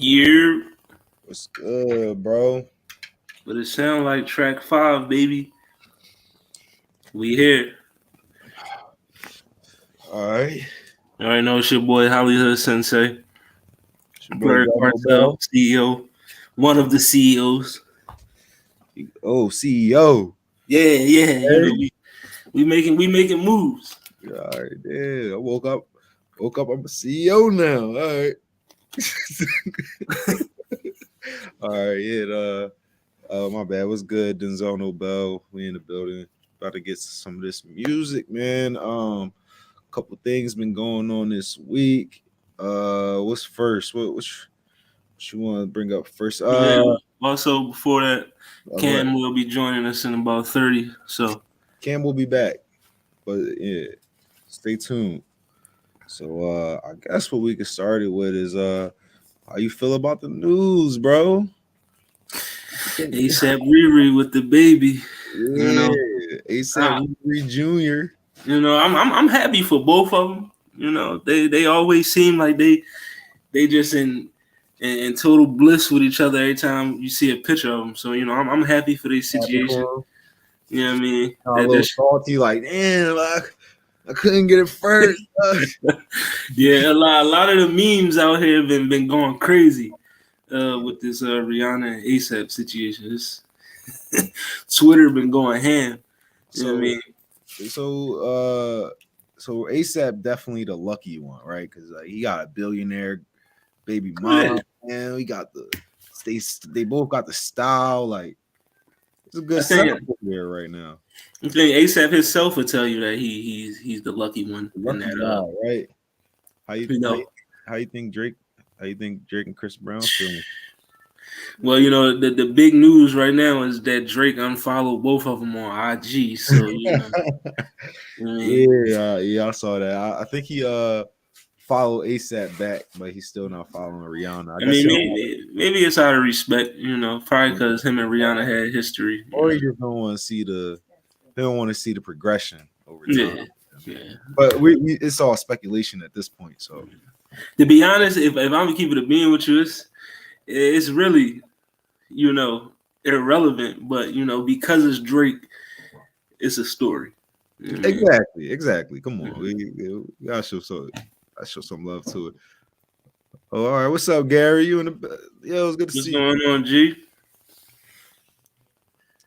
Year, What's good, bro? but it sound like track 5, baby. We here. All right. All right, know it's your boy Hollywood Sensei, It's your boy Blair John Cartel, Nobel. CEO, one of the CEOs. Oh, CEO. Yeah, Hey. we making moves. All right, yeah. I woke up. I'm a CEO now. All right. All right, yeah. My bad. What's good, Denzel Nobel? We in the building. About to get to some of this music, man. Couple things been going on this week. What's first? What you want to bring up first? Yeah. Also, before that, What? Cam will be joining us in about 30. So Cam will be back, but yeah, stay tuned. So I guess what we get started with is how you feel about the news, bro? ASAP Riri with the baby. You know, Yeah, I, ASAP Riri Jr. I'm happy for both of them. They always seem like they just in total bliss with each other every time you see a picture of them. So I'm happy for this Happy situation. for him. You know what I mean? A little salty, like, damn, I couldn't get it first. Yeah, a lot of the memes out here have been going crazy with this Rihanna and ASAP situation. This Twitter been going ham. You know what I So, mean? so ASAP definitely the lucky one, right? Because he got a billionaire baby Yeah. mom, and we got they both got the style. Like, it's a good I think setup there right now. ASAP himself will tell you that he's the lucky one in Lucky that guy, right? How you you how know you, how you think Drake? How you think Drake and Chris Brown feeling? Well, the big news right now is that Drake unfollowed both of them on IG. So, I mean, Yeah, I saw that. I think he followed ASAP back, but he's still not following Rihanna. I guess he don't want, maybe it's out of respect, probably because him and Rihanna had history. or he just don't want to see they don't want to see the progression over time. Yeah, yeah. But it's all speculation at this point. So To be honest, if I'm gonna keep it a being with you, it's really, irrelevant. But because it's Drake, it's a story. You know what I mean? exactly. Come on, we gotta show some love to it. Oh, all right. What's up, Gary? You in the yeah? It was good to What's see you. going on, G?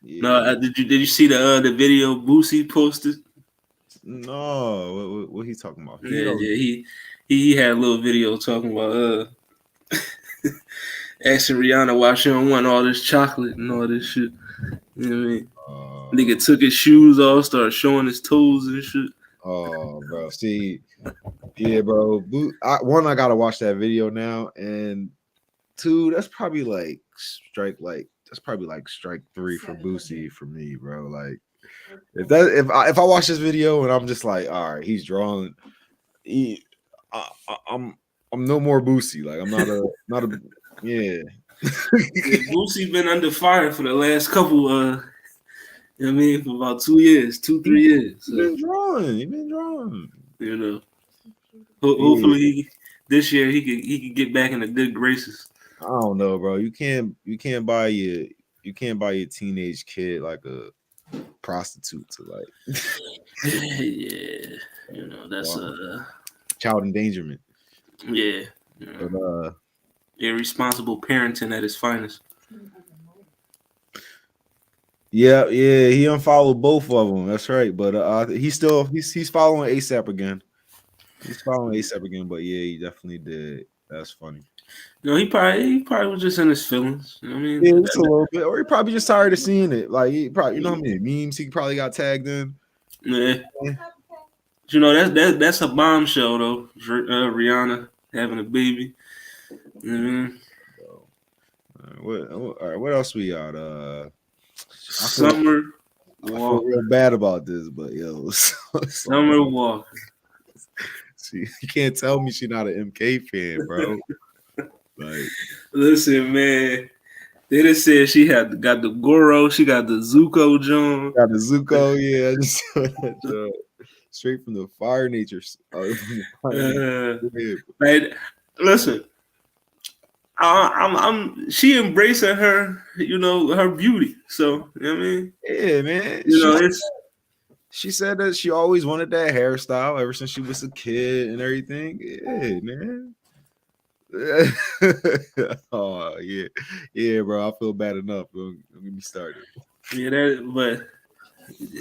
No, Yeah. did you see the video Boosie posted? No, what he talking about? Yeah, he had a little video talking about asking Rihanna why she don't want all this chocolate and all this shit. You know what I mean? Nigga took his shoes off, started showing his toes and shit. Oh, bro. See, yeah, bro. One, I gotta watch that video now, and two, that's probably like strike 3 for Boosie for me, bro. Like if I watch this video and I'm just like, all right, he's drawing. I'm no more Boosie. Like I'm not a yeah. Yeah, Boosie been under fire for the last couple you know what I mean, for about 2 years, 3 years. He's been drawing. He's been drawing. You know. Hopefully this year he could get back in the good graces. I don't know, bro. You can't buy your teenage kid like a prostitute to like Yeah. That's child endangerment. yeah. But Irresponsible parenting at its finest. yeah, he unfollowed both of them. That's right. But he's following ASAP again. He's following ASAP again. But yeah, he definitely did. That's funny. No, he probably was just in his feelings. You know what I mean? Yeah, just a little bit, or he probably just tired of seeing it. Like he probably, how many memes he probably got tagged in. Yeah. That's a bombshell though. Rihanna having a baby. Mm-hmm. All right, what else we got? Summer I feel Walker. real bad about this, but yo, Summer Walker. you can't tell me she's not an MK fan, bro. Like, listen, man. They just said she got the Goro, she got the Zuko John. Got the Zuko, yeah. Just straight from the fire nature. Like, listen, she embracing her, her beauty. So you know what I mean, Yeah, man. it's She said that she always wanted that hairstyle ever since she was a kid and everything. Yeah, man. Oh yeah, bro. I feel bad enough. Don't get me started. but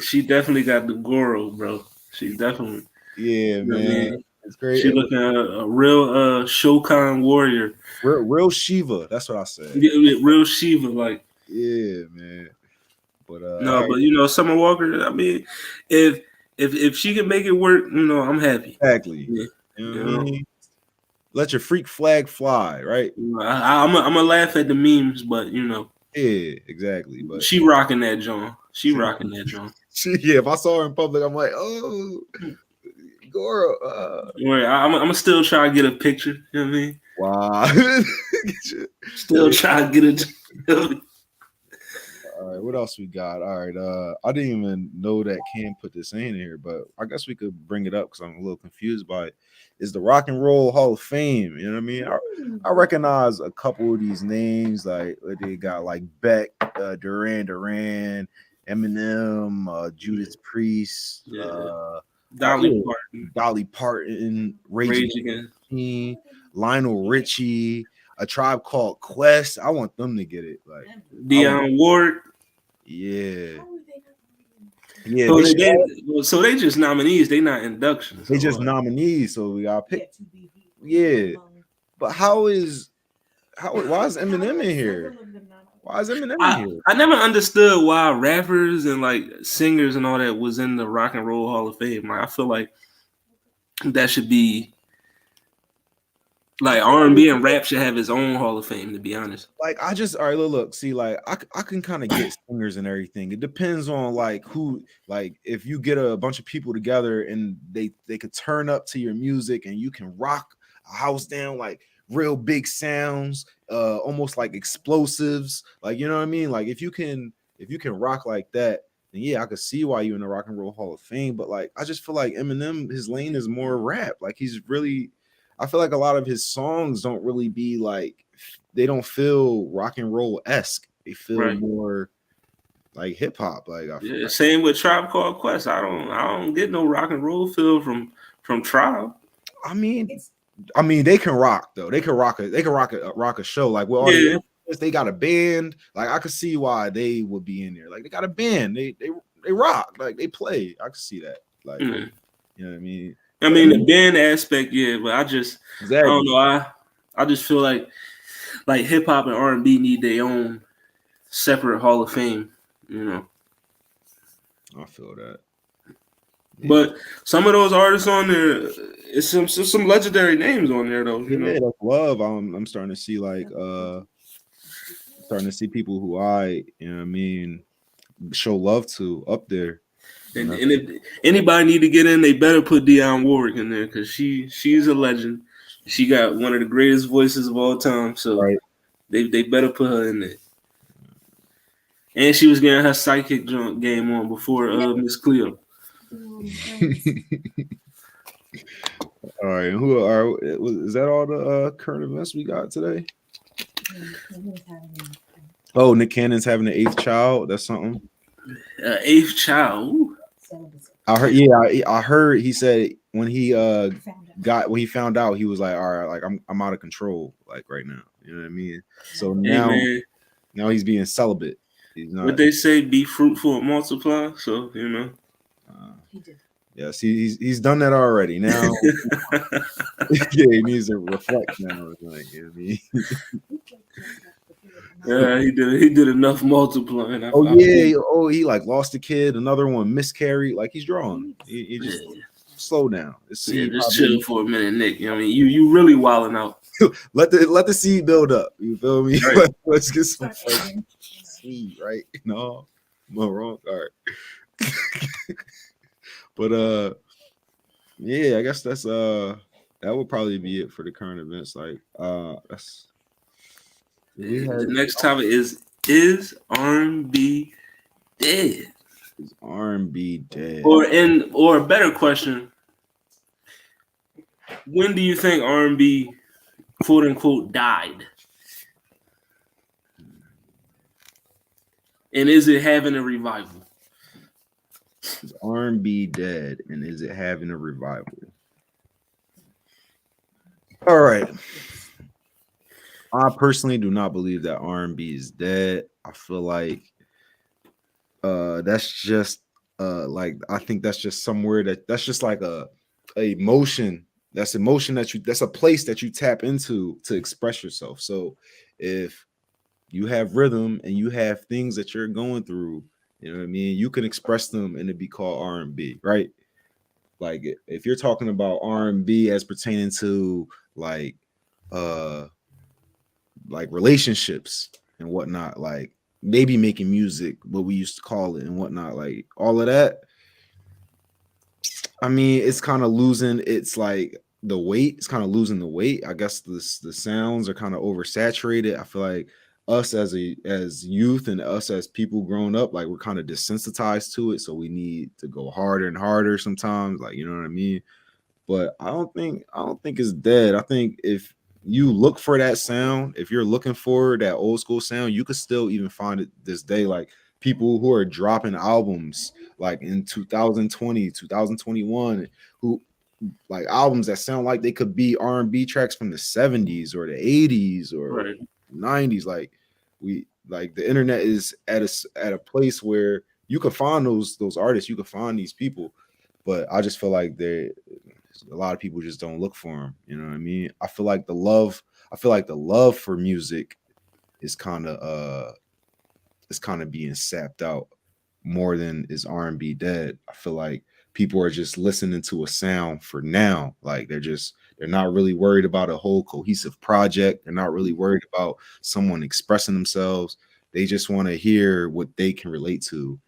she definitely got the Goro, bro. She definitely, Yeah, you know what I man. mean. It's great. She looking a real Shokan warrior. Real Shiva. That's what I said. Yeah, real Shiva, like. Yeah, man. But No, all right, but Summer Walker. I mean, if she can make it work, I'm happy. exactly. Yeah, You know what I you know, mean? Let your freak flag fly, right? I'm gonna laugh at the memes, but Yeah, exactly. But she rocking that John. She rocking that John. yeah, if I saw her in public, I'm like, oh, Goro. Wait, I'm gonna still try to get a picture. You know what I mean? Wow. Still try to get it. All right, what else we got? All right, I didn't even know that Cam put this in here, but I guess we could bring it up because I'm a little confused by it. Is the Rock and Roll Hall of Fame? You know what I mean? I recognize a couple of these names, like they got like Beck, Duran, Eminem, Judas Priest, Yeah. Dolly Parton, Rage Rage Against Against. the Machine, Lionel Richie, A Tribe Called Quest. I want them to get it. Like Dionne Ward. Yeah. So they just nominees. They not inductions. They just nominees. So we got pick. Yeah. But why is Eminem in here? Why is Eminem in here? I never understood why rappers and like singers and all that was in the Rock and Roll Hall of Fame. Like, I feel like that should be like R&B and rap should have its own Hall of Fame, to be honest. Like, I just, all right, look, see, like, I can kind of get singers and everything. It depends on like who, like, if you get a bunch of people together and they could turn up to your music and you can rock a house down, like real big sounds, almost like explosives, like, you know what I mean? Like, if you can rock like that, then yeah, I could see why you're in the Rock and Roll Hall of Fame. But like, I just feel like Eminem, his lane is more rap. Like, I feel like a lot of his songs don't really be like, they don't feel rock and roll esque. They feel more like hip hop. Like, same with Tribe Called Quest. I don't get no rock and roll feel from Tribe. I mean, they can rock though. They can rock a show. Like, well, they got a band. Like, I could see why they would be in there. Like, they got a band. They rock. Like, they play. I could see that. Like, you know what I mean? I mean, the band aspect, yeah, but I don't know. I just feel like hip hop and R&B need their own separate Hall of Fame, I feel that. Yeah. But some of those artists on there, it's some legendary names on there though. That's love. I'm starting to see people who show love to up there. And if anybody need to get in, they better put Dionne Warwick in there because she's a legend. She got one of the greatest voices of all time. So they better put her in there. And she was getting her psychic game on before Miss Cleo. All right, is that all the current events we got today? Oh, Nick Cannon's having an 8th child. That's something. 8th child. Ooh. I heard. Yeah, I heard. He said when he found out, he was like, "All right, like I'm out of control, like right now." You know what I mean? So now he's being celibate. He's not. What they say, be fruitful and multiply. So he did. Yes, he's done that already. Now, yeah, he needs to reflect now. Like, you know what I mean? Yeah, he did enough multiplying. He like lost a kid, another one miscarried. Like, he's drawing. He just slow down. Just chill for a minute, Nick. You know what I mean? You really wilding out. let the seed build up. You feel me? Right. Let's get some seed, right? No, am I wrong? All right. But yeah, I guess that's that would probably be it for the current events. Like, that's. The next topic is R&B dead? Is R&B dead? Or a better question, when do you think R&B quote unquote died? And is it having a revival? Is R&B dead, and is it having a revival? All right. I personally do not believe that R&B is dead. I feel like that's just like I think that's just somewhere that's just like a emotion. That's emotion that's a place that you tap into to express yourself. So if you have rhythm and you have things that you're going through, you know what I mean, you can express them and it be called R&B, right? Like if you're talking about R&B as pertaining to uh like relationships and whatnot, like maybe making music, what we used to call it and whatnot, like all of that. I mean, it's kind of losing its like the weight. It's kind of losing the weight. I guess the sounds are kind of oversaturated. I feel like us as youth and us as people growing up, like we're kind of desensitized to it. So we need to go harder and harder sometimes. Like, you know what I mean? But I don't think it's dead. I think if you look for that sound, if you're looking for that old school sound, you could still even find it this day. Like people who are dropping albums like in 2020, 2021, who like albums that sound like they could be R&B tracks from the 70s or the 80s or Right. 90s. Like we like the internet is at a place where you could find those artists, you could find these people, but I just feel like a lot of people just don't look for them. You know what I mean? I feel like the love for music is kind of being sapped out more than is R&B dead. I feel like people are just listening to a sound for now. Like they're not really worried about a whole cohesive project. They're not really worried about someone expressing themselves. They just want to hear what they can relate to,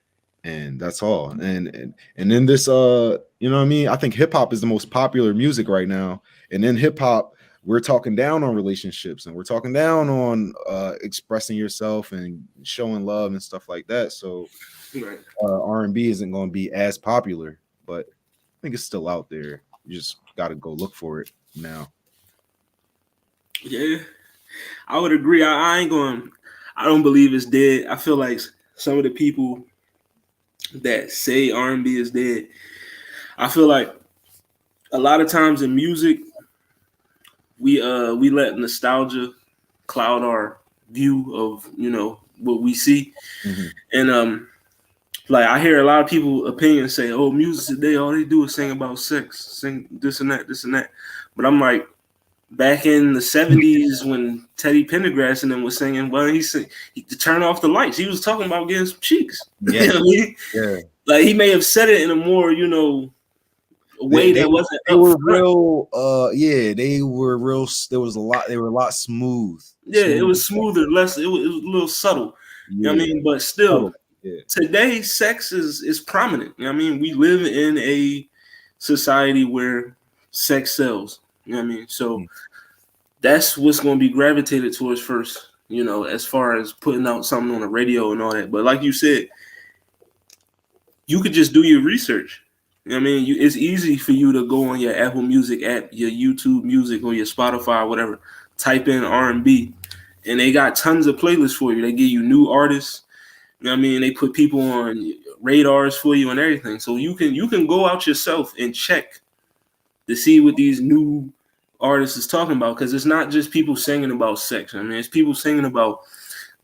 and that's all. And then this you know what I mean, I think hip hop is the most popular music right now, and in hip hop we're talking down on relationships and we're talking down on expressing yourself and showing love and stuff like that. So Right. R&B isn't going to be as popular, but I think it's still out there. You just got to go look for it now. Yeah, I would agree. I ain't going. I don't believe it's dead. I feel like some of the people that say R&B is dead, I feel like a lot of times in music, we let nostalgia cloud our view of what we see, Mm-hmm. and like I hear a lot of people opinions say, "Oh, music today, all they do is sing about sex, sing this and that, this and that," but I'm like, back in the '70s when Teddy Pendergrass and them was singing, well, he to turn off the lights. He was talking about getting some cheeks. Yeah, You know what I mean? yeah. Like he may have said it in a more, a They, way they that wasn't they up were front. real yeah, they were real. There was a lot, they were a lot Yeah, it smooth. was smoother, less. It was a little subtle. You know what I Yeah, mean? But still, subtle. Yeah. today sex is prominent. You know what I mean? We live in a society where sex sells. You know what I mean? So Mm. that's what's going to be gravitated towards first, as far as putting out something on the radio and all that. But like you said, you could just do your research. You know what I mean? It's easy for you to go on your Apple Music app, your YouTube Music, or your Spotify, or whatever, type in R&B, and they got tons of playlists for you. They give you new artists. You know what I mean? They put people on radars for you and everything. So you can go out yourself and check to see what these new artists is talking about, because it's not just people singing about sex. I mean, it's people singing about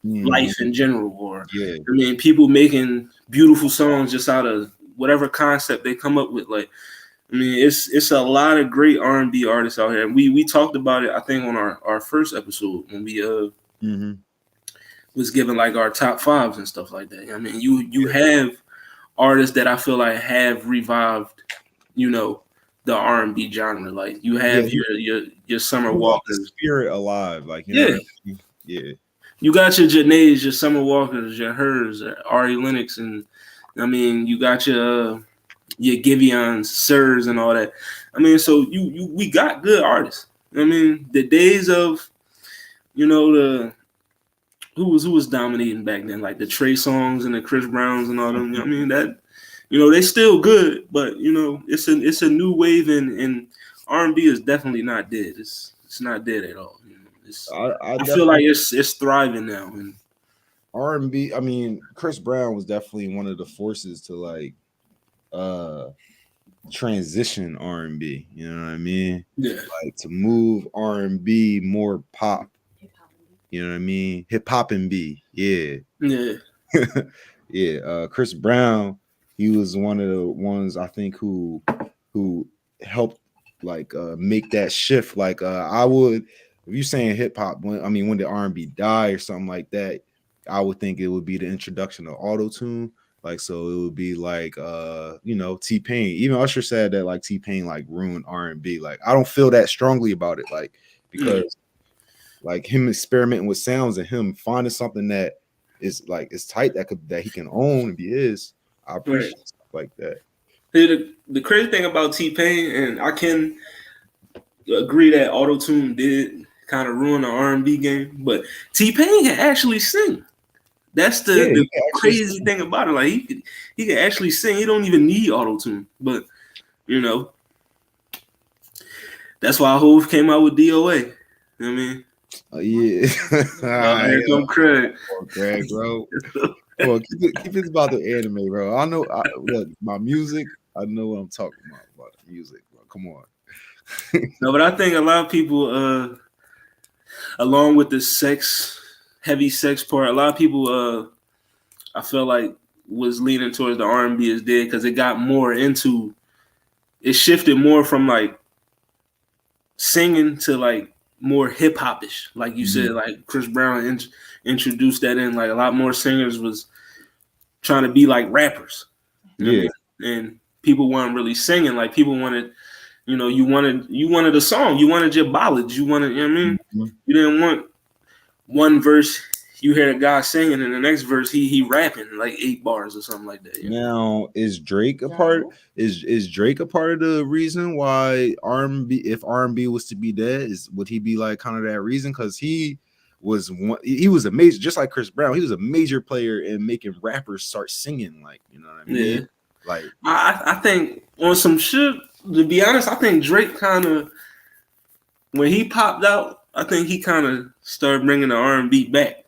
Mhm. life in general, or Yeah. I mean, people making beautiful songs just out of whatever concept they come up with. Like, I mean, it's a lot of great R&B artists out here. We talked about it, I think, on our first episode when we Hmm. was giving like our top fives and stuff like that. I mean, you have artists that I feel like have revived, you know, the R&B genre. Like you Yeah. have your Summer Keeping the Walkers. spirit alive, like you know what Yeah. I mean? Yeah. You got your Janae's, your Summer Walkers, your hers, Ari Lennox, and I mean, you got your Giveons, Sirs, and all that. I mean, so we got good artists. I mean, the days of the who was dominating back then, like the Trey Songs and the Chris Browns and all them. I mean that they still good, but it's a new wave, and R&B is definitely not dead. It's not dead at all. It's I I feel definitely like it's thriving now, and R&B. I mean, Chris Brown was definitely one of the forces to like uh transition R&B. You know what I mean? Yeah, Like to move R&B more pop. You know what I mean? Hip hop and B. Yeah. yeah, Yeah, Chris Brown, he was one of the ones I think who helped like make that shift. Like I would, if you saying hip hop, when the R&B die or something like that, I would think it would be the introduction of auto tune. Like so, it would be like T Pain. Even Usher said that like T Pain like ruined R&B. Like I don't feel that strongly about it. Like yeah. because like him experimenting with sounds and him finding something that is tight that he can own and be his. I Right. appreciate stuff like that. See, the crazy thing about T Pain, and I can agree that auto tune did kind of ruin the R&B game, but T Pain can actually sing. That's Yeah, the he can actually crazy thing about it. Like he can actually sing. He don't even need auto tune. But you know, that's why Hove came out with DOA. You know what I mean? yeah. Here come Craig. Come on, Greg, bro. Come on, keep it about the anime, bro. Look, my music. I know what I'm talking about the music, bro. Come on. No, but I think a lot of people, along with the heavy sex part, a lot of people, I feel like, was leaning towards the R&B is dead because it got more into. It shifted more from like singing to like more hip hopish, like you said, like Chris Brown introduced that in. Like a lot more singers was trying to be like rappers. You know what I Yeah. mean? And people weren't really singing. Like people wanted, you wanted a song, you wanted your ballads, you wanted, you know what I mean? Mhm. You didn't want one verse. You hear a guy singing, and the next verse he rapping like 8 bars or something like that. You know? Now, is Drake a part? Is Drake a part of the reason why R&B, if R&B was to be dead, would he be like kind of that reason? Because he was a major, just like Chris Brown, he was a major player in making rappers start singing, like you know what I mean? Yeah. Like I think on some shit. To be honest, I think Drake kind of when he popped out, I think he kind of started bringing the R&B back.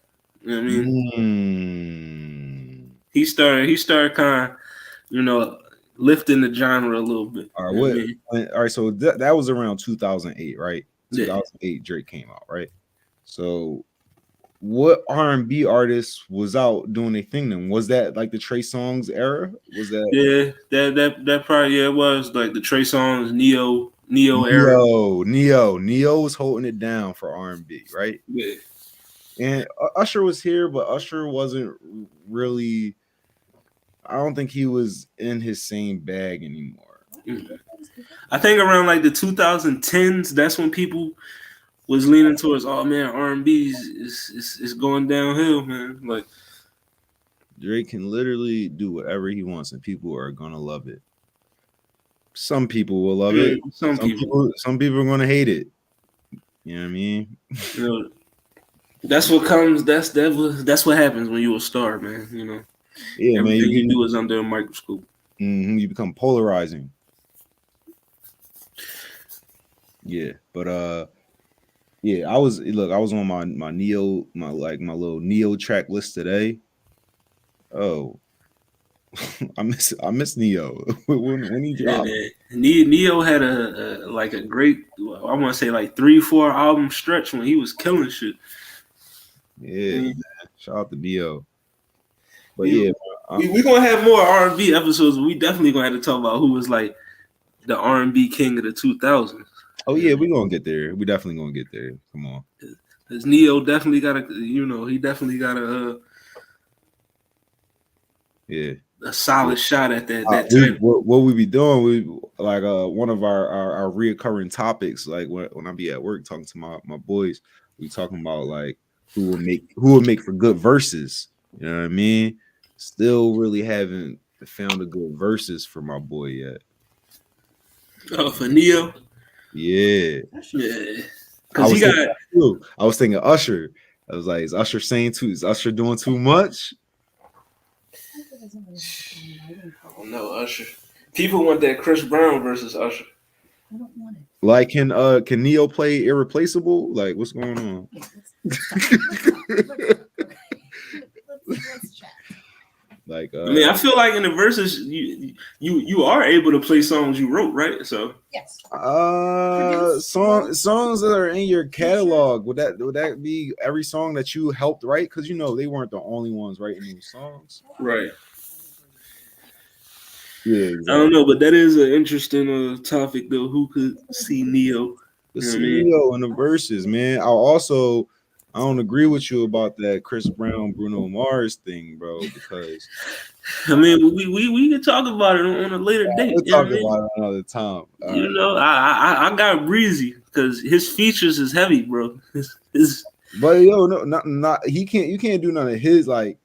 You know what I mean? He started kind of lifting the genre a little bit. all right, You know what I mean? all right, so that was around 2008, right? Yeah. 2008 Drake came out, right? So what R&B artist was out doing a thing then? Was that like the Trey Songz era? Was that Yeah, that probably it was like the Trey Songz Neo era. Neo was holding it down for R&B, right? Yeah. And Usher was here, but Usher wasn't really. I don't think he was in his same bag anymore. Mm. I think around like the 2010s, that's when people was leaning towards, oh man, R&B is going downhill, man. Like Drake can literally do whatever he wants, and people are gonna love it. Some people will love it. some people, Some people are gonna hate it. You know what I mean? you know, that's what comes. That's what happens when you're a star, man. Yeah, man. Everything you do is under a microscope. You become polarizing. Yeah, but yeah, I was on my Neo, my little Neo track list today. Oh, I miss Neo when he Yeah, dropped. man. Neo had a great, I want to say like 3-4 album stretch when he was killing shit. Yeah, man. Shout out to Neo. But We yeah, we gonna have more R&B episodes. We definitely gonna have to talk about who was like the R&B king of the 2000s. oh yeah, we gonna get there. We definitely gonna get there. Come on. Because Neo definitely got he definitely got Yeah. a solid shot at that We title. what we be doing? We like one of our reoccurring topics. Like when I be at work talking to my boys, we talking about like who will make for good verses. You know what I mean? Still really haven't found a good verses for my boy yet. Oh, for Neo, Yeah, yeah, because he got. I was thinking Usher. I was like, is Usher saying too? Is Usher doing too much? Oh no, Usher. People want that Chris Brown versus Usher. I don't want it. Like, can Neo play Irreplaceable? Like, what's going on? Let's chat. Like, I mean, I feel like in the verses, you are able to play songs you wrote, right? So Yes. songs that are in your catalog, would that be every song that you helped write? Because you know they weren't the only ones writing those songs. right. Yeah, I don't exactly. know, but that is an interesting topic though. Who could see Neo? The You know what I mean? CEO and the verses, man. I don't agree with you about that Chris Brown, Bruno Mars thing, bro, because I mean, we can talk about it on a later date. we'll You know talk what I mean? about it another time. All You right. know, I got Breezy because his features is heavy, bro. His But yo, no, not he can't. You can't do none of his like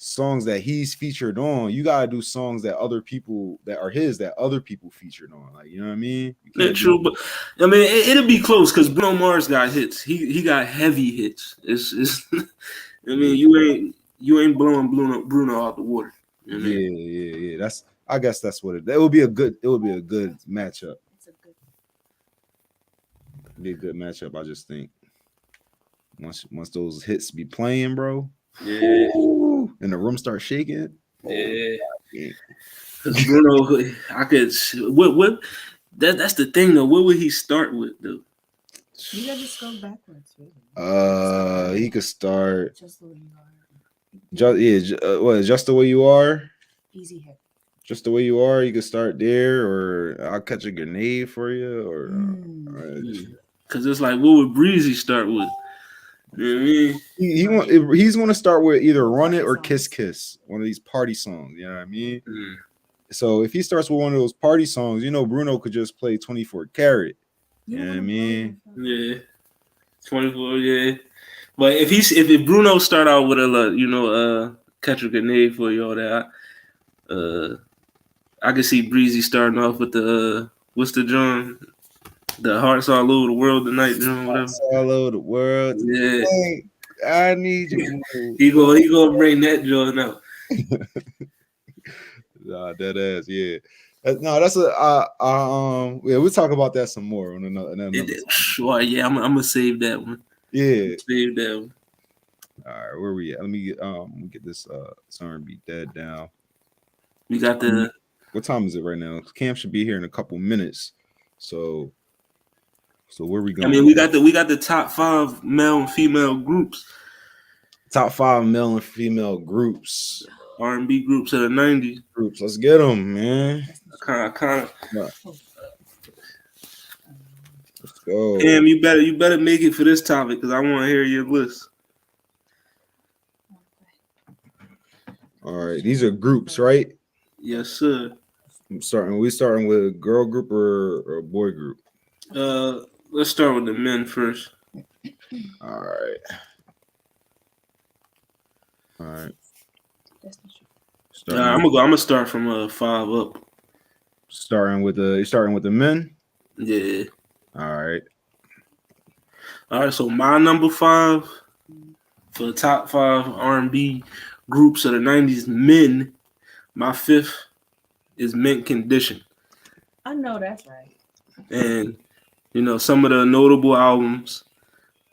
songs that he's featured on. You gotta do songs that other people that are his that other people featured on. Like, you know what I mean? You not can't do. true, but I mean it'll be close because Bruno Mars got hits. He got heavy hits. It's I mean you ain't blowing Bruno out the water. You know what I mean? Yeah. That's I guess that's what it would be a good matchup. It's a good. Be a good matchup, I just think. Once those hits be playing, bro. Yeah, Ooh, and the room starts shaking. yeah. Yeah. Because Bruno, I could what that's the thing though. What would he start with though? You gotta just go backwards, really. He could start Just the way you are. just the way you are. Easy hit. Just the way you are. You could start there, or I'll catch a grenade for you, or Because it's like, what would Breezy start with? You know what I mean? he's going to start with either Run It or Kiss Kiss, one of these party songs. You know what I mean? Mm. So if he starts with one of those party songs, you know, Bruno could just play 24 Karat. You know what I mean? Yeah, 24. Yeah, but if Bruno start out with a catch a grenade for you all that, I could see Breezy starting off with the what's the drum? The hearts all over the world tonight, whatever. Hearts all over the world. Yeah, Hey, I need you more. he gonna bring that joint out. Nah, dead ass, yeah. No, that's yeah, we'll talk about that some more on another time. Sure, yeah, I'm gonna save that one. Yeah. Save that one. All right, where we at? Let me get this R&B Dead down. We got the what time is it right now? Cam should be here in a couple minutes. So where we going? I mean, we got the top 5 male and female groups. Top 5 male and female groups. R&B groups of the 90s. Groups. Let's get them, man. Kind of. Let's go. Cam, you better make it for this topic because I want to hear your list. All right, these are groups, right? Yes, sir. We starting with a girl group or a boy group? Let's start with the men first. All right. I'm gonna start from 5 up. Starting with the men. Yeah. All right. So my number 5 for the top 5 R&B groups of the 90s men. My 5th is Mint Condition. I know that's right. And some of the notable albums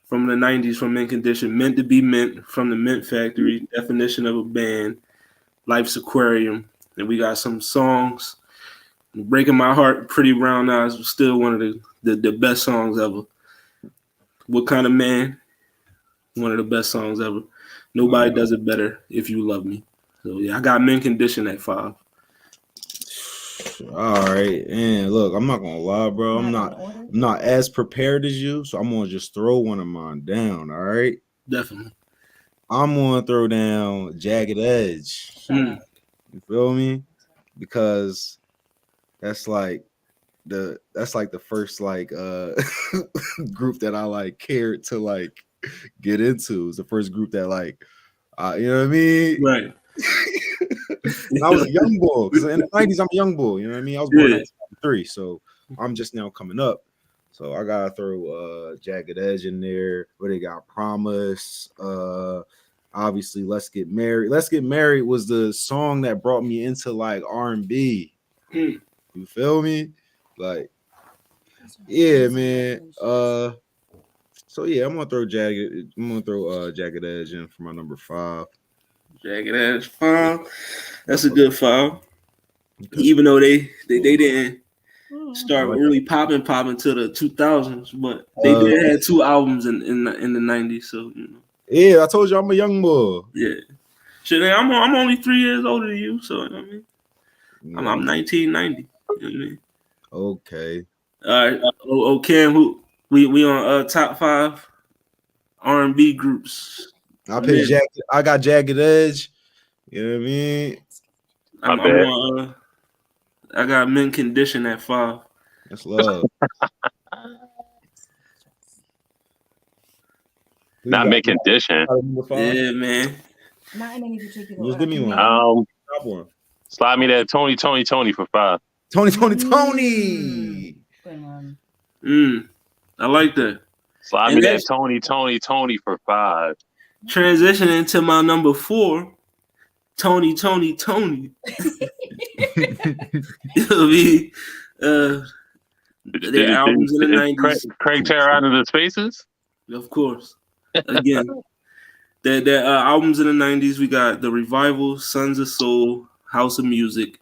from the 90s from Mint Condition: Meant to Be Mint from the Mint Factory, Definition of a Band, Life's Aquarium. And we got some songs. Breaking My Heart, Pretty Brown Eyes was still one of the best songs ever. What Kind of Man, one of the best songs ever. Nobody Does It Better, If You Love Me. So yeah, I got Mint Condition at 5. All right, and look, I'm not gonna lie, bro. I'm not as prepared as you, so I'm gonna just throw one of mine down. All right, definitely. I'm gonna throw down Jagged Edge. You feel me? Because that's like the first group that I like cared to like get into. It's the first group that like you know what I mean? Right. And I was a young boy because in the 90s I'm a young boy. You know what I mean? I was born in 1993, so I'm just now coming up. So I gotta throw Jagged Edge in there. Where they got Promise. Obviously, Let's Get Married. Let's Get Married was the song that brought me into like R&B. You feel me? Like, yeah, man. So yeah, I'm gonna throw Jagged Edge in for my number 5. Jagged Edge 5. That's a good 5. Okay. Even though they didn't start really popping to the 2000s, but they did have 2 albums in the 90s. So you know. Yeah, I told you I'm a young boy. Yeah, shit. I'm only 3 years older than you, so you know what I mean. Yeah. I'm 1990. You know what I mean? Okay. All right. Cam, who we on top 5 R&B groups. I got Jagged Edge. You know what I mean? I'm on. I got Men Condition at 5. That's love. Not Men Condition. Yeah, man. Not in any particular. Just give me one. Top one. Slide me that Tony for 5. Tony. I like that. Slide me that Tony for 5. Transitioning to my number 4, Tony. It'll be their albums in the 90s. Craig tear out of the spaces? Of course. Again. their albums in the 90s, we got The Revival, Sons of Soul, House of Music,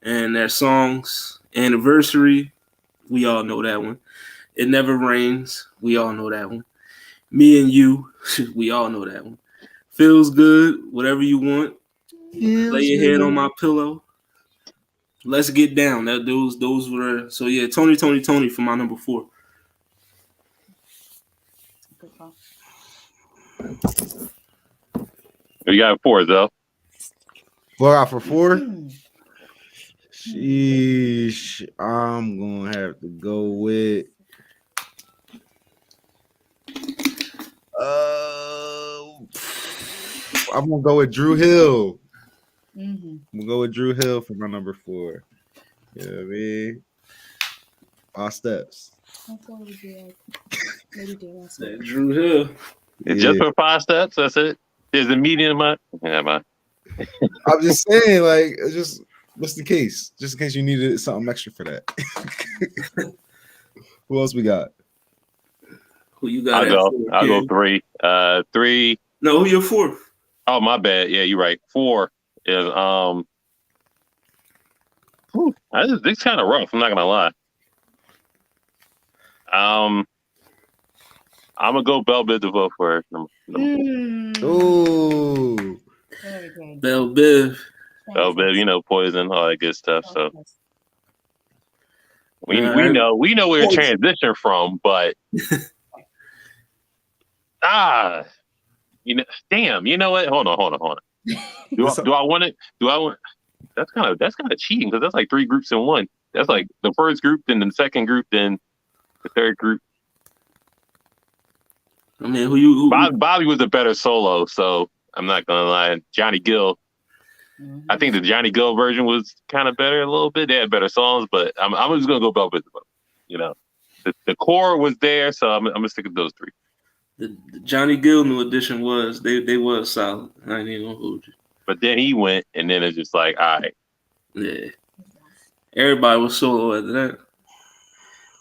and their songs, Anniversary, we all know that one. It Never Rains, we all know that one. Me and You, we all know that one. Feels Good, Whatever You Want, Lay Your Head on My Pillow, Let's Get Down. Those were, so yeah, Tony for my number 4. You got 4 though. 4 out for 4. Sheesh, I'm gonna have to go with. I'm gonna go with Drew Hill. I'm gonna go with Drew Hill for my number 4. You know what I mean? 5 steps. Drew Hill. It's just for 5 steps. That's it. There's a medium. I'm just saying, like, just what's the case? Just in case you needed something extra for that. Who else we got? Who you got? I'll go 3. 3. No, who your 4th? Oh, my bad. Yeah, you're right. 4 is it's kind of rough. I'm not gonna lie. I'm gonna go Bell Biv DeVoe for number 4. Ooh. Bell Biv, you know, Poison, all that good stuff. So we know where to transition from, but you know, damn, you know what? Hold on. Do I want it? That's kind of cheating because that's like 3 groups in one. That's like the first group, then the second group, then the third group. I mean, who Bobby was a better solo, so I'm not gonna lie. Johnny Gill, I think the Johnny Gill version was kind of better a little bit. They had better songs, but I'm just gonna go Bell Biv DeVoe. You know, the core was there, so I'm gonna stick with those 3. The Johnny Gill new edition was they was solid. I ain't even gonna hold you. But then he went, and then it's just like, all right. Yeah. Everybody was solo after that.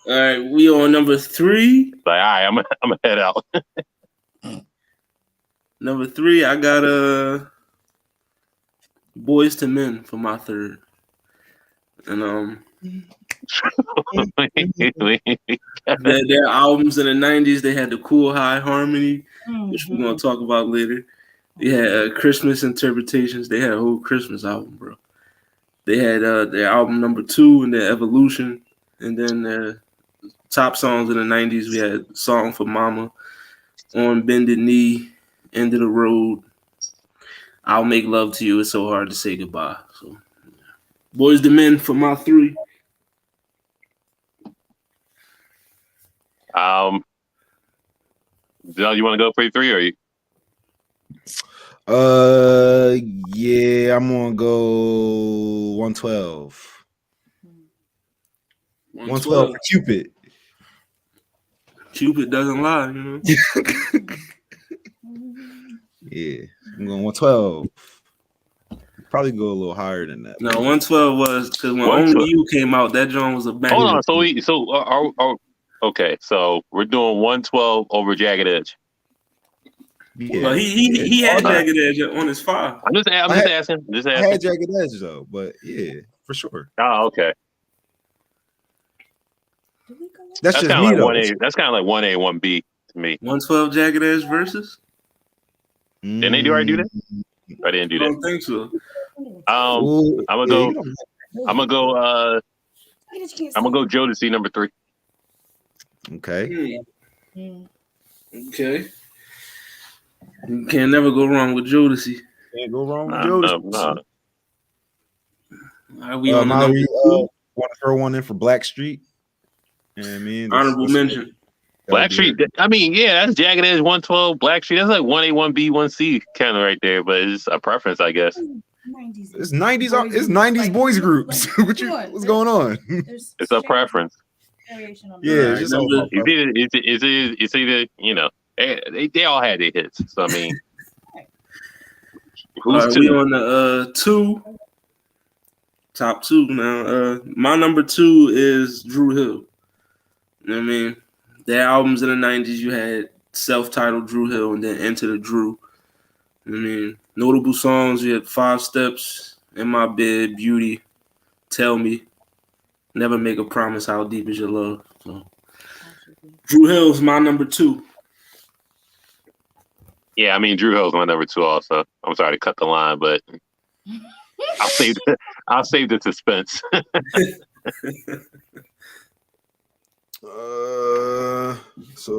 All right, we on number 3. Like, all right, I'm gonna head out. Number 3, I got Boyz II Men for my 3rd. And their albums in the 90s, they had the Cool High Harmony, which we're gonna talk about later. They had Christmas Interpretations. They had a whole Christmas album, bro. They had their album number 2 and their Evolution, and then their top songs in the 90s. We had Song for Mama, On Bended Knee, End of the Road, I'll Make Love to You, It's So Hard to Say Goodbye. So, Boyz II Men for my 3. Del, you want to go for your 3 or you? Yeah, I'm gonna go 112. 112 for Cupid. Cupid doesn't lie, you know. Yeah, I'm going 112. Probably go a little higher than that. No, 112 was because when Only You came out, that joint was a banger. Hold on, okay, so we're doing 112 over Jagged Edge. Yeah, Well, he had Jagged Edge on his file. I'm just asking. I had Jagged Edge though, but yeah, for sure. Oh, okay. That's just kind of me like though. 1A. That's kind of like 1A, 1B to me. 112 Jagged Edge versus? Didn't they already do that? I didn't do I that. don't think so. Ooh, I'm gonna go. I'm gonna go. I'm gonna go Jodeci number 3. Okay. Okay. You can never go wrong with Jodeci. Can't go wrong with Jodeci. No. Are we on the number 2? Want to throw one in for Blackstreet? You know what I mean? Honorable mention. Blackstreet. I mean, yeah, that's Jagged Edge 112. Blackstreet. That's like 1A, 1B, 1C kind of right there, but it's a preference, I guess. It's 90s. It's 90s boys groups. What's going on? It's a preference. Yeah, it's just all about it's either you know they all had their hits. So I mean, who's we on the 2? Top 2 now. My number 2 is Dru Hill. You know what I mean? Their albums in the 90s, you had self-titled Dru Hill and then Enter the Dru. You know what I mean? Notable songs, you had 5 Steps, In My Bed, Beauty, Tell Me, Never Make a Promise, How Deep Is Your Love. So, Dru Hill's my number 2. Yeah, I mean Dru Hill's my number 2 also. I'm sorry to cut the line, but I'll save the suspense. So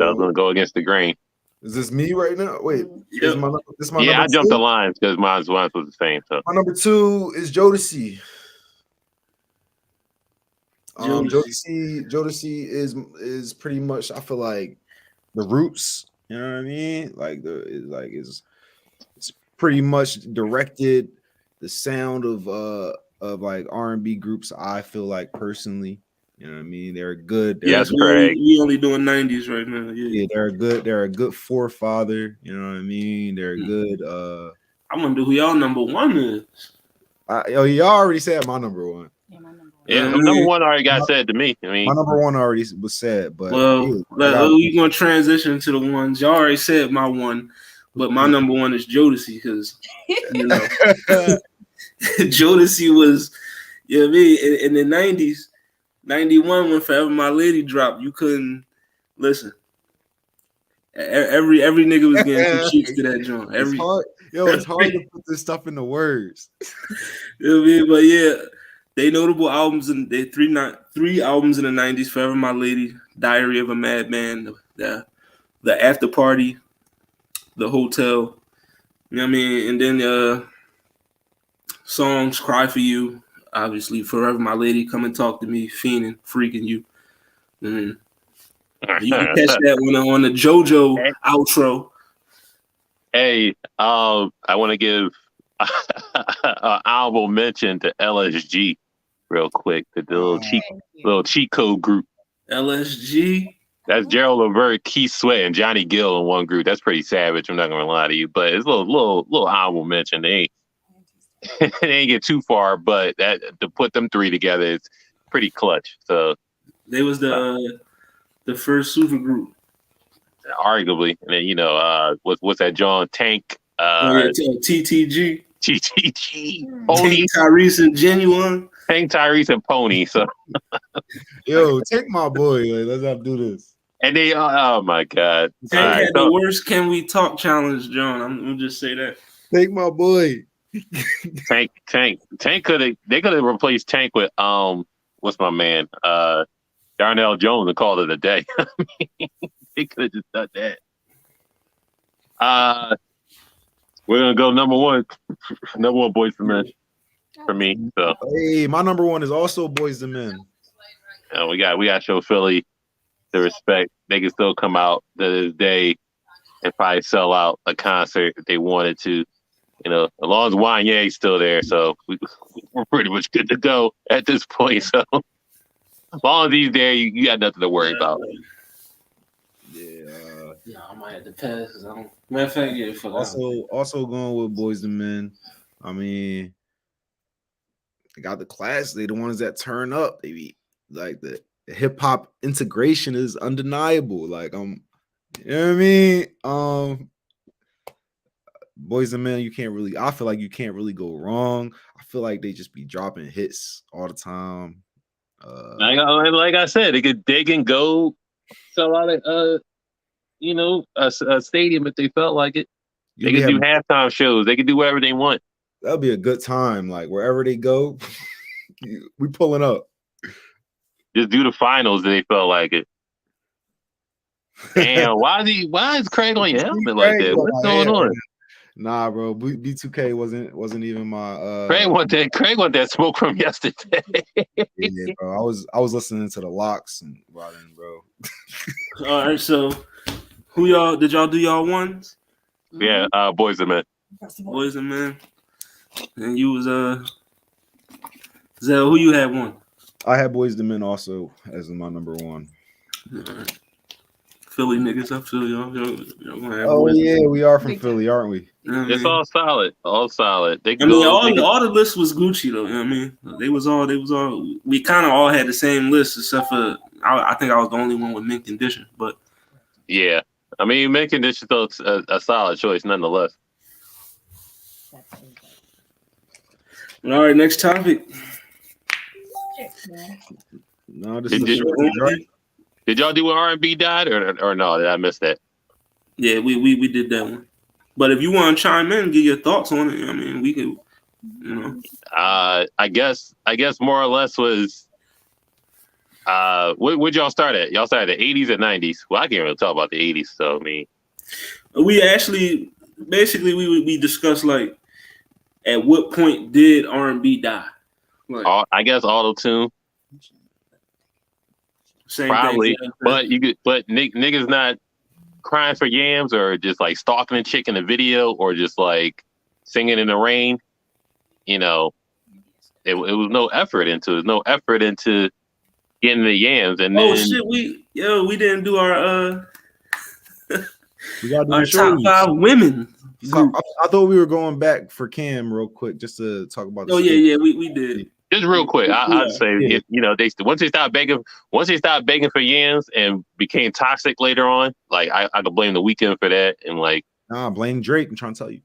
I was gonna go against the grain. Is this me right now? Wait, yep. this my yeah, number I jumped 2? the lines because mine was the same. So my number 2 is Jodeci. Jodeci is pretty much, I feel like, the roots. You know what I mean? Like it's pretty much directed the sound of like R&B groups. I feel like personally, you know what I mean. They're good. Yes, Craig. We only doing 90s right now. Yeah, they're a good forefather. You know what I mean. They're good. I wonder who y'all number 1 is. Y'all already said my number 1. Yeah, number 1 already got said to me. I mean, my number 1 already was said, but we're gonna transition to the ones y'all already said. My 1, but my number 1 is Jodeci because you know Jodeci was, you know what I mean, in the 90s, 91 when Forever My Lady dropped. You couldn't listen. Every nigga was getting some cheeks to that joint. It's hard to put this stuff into words. You know what I mean? But yeah. They notable albums and they 3 albums in the 90s: Forever My Lady, Diary of a Madman, the After Party, The Hotel. You know what I mean? And then songs: Cry for You, obviously, Forever My Lady, Come and Talk to Me, Fiending, Freaking You. You can catch that on the JoJo outro. Hey, I want to give an honorable mention to LSG real quick. The little cheat code group. LSG. That's Gerald Levert, Keith Sweat, and Johnny Gill in one group. That's pretty savage. I'm not gonna lie to you, but it's a little honorable mention. They ain't get too far, but that to put them 3 together is pretty clutch. So they was the first super group, arguably. And then what's that John Tank? TTG. Pony. Tank, Tyrese, and Genuine. Tank, Tyrese, and Pony. So, yo, take my boy. Let's not do this. And they, oh my God, Tank had the worst "Can We Talk" challenge, John. I'm gonna just say that. Take my boy. Tank could have. They could have replaced Tank with what's my man? Darnell Jones and called it a day. They could have just done that. We're gonna go number 1 Boys to Men for me. So hey, my number 1 is also Boys to Men. We got to show Philly the respect. They can still come out to this day and probably sell out a concert if they wanted to. As long as Wanye's still there, so we're pretty much good to go at this point. So as long as he's there, you got nothing to worry about. Yeah, I might have to pass. Matter of fact, yeah. Also going with Boys to Men. I mean, they got the class. They the ones that turn up. They be like the hip hop integration is undeniable. Like you know what I mean? Boys and Men, I feel like you can't really go wrong. I feel like they just be dropping hits all the time. Like I said, they can go sell out a stadium if they felt like it. They can do halftime shows. They can do whatever they want. That'll be a good time. Like wherever they go, we pulling up. Just do the finals if they felt like it. Damn, why is Craig on your helmet like that? What's going on? Nah, bro. B2K wasn't even my Craig want that smoke from yesterday. Yeah, bro. I was listening to the Locks and riding, bro. All right, so did y'all do y'all ones? Yeah, Boys and Men. Boys and Men. And you was Zell, who you had one? I had Boys and Men also as my number one. Right. Philly niggas, I feel y'all. We are from Philly, aren't we? It's all solid. All solid. All the lists was Gucci though. You know what I mean? They was all. We kind of all had the same list, except for I think I was the only one with mint condition. But yeah, I mean, mint condition still a solid choice nonetheless. All right, next topic. No, this Did y'all do an R&B Dead or no? Did I miss that? Yeah, we did that one. But if you want to chime in and get your thoughts on it, I mean, we could, you know. I guess more or less was. Where'd y'all start at? Y'all started at the 80s or 90s? Well, I can't really talk about the 80s, so I mean. We actually, basically, we discussed like, at what point did R&B die? Like, I guess auto-tune. Same probably, thing, but niggas not crying for yams or just like stalking a chick in a video or just like singing in the rain. You know, it was no effort into it. No effort into getting the yams. And then shit, we didn't do our we gotta do our top 5 women. I thought we were going back for Cam real quick just to talk about. We did. Just real quick, I'd say once they stopped begging for yams and became toxic later on, like I could blame The Weeknd for that, and like blame Drake. I'm trying to tell you.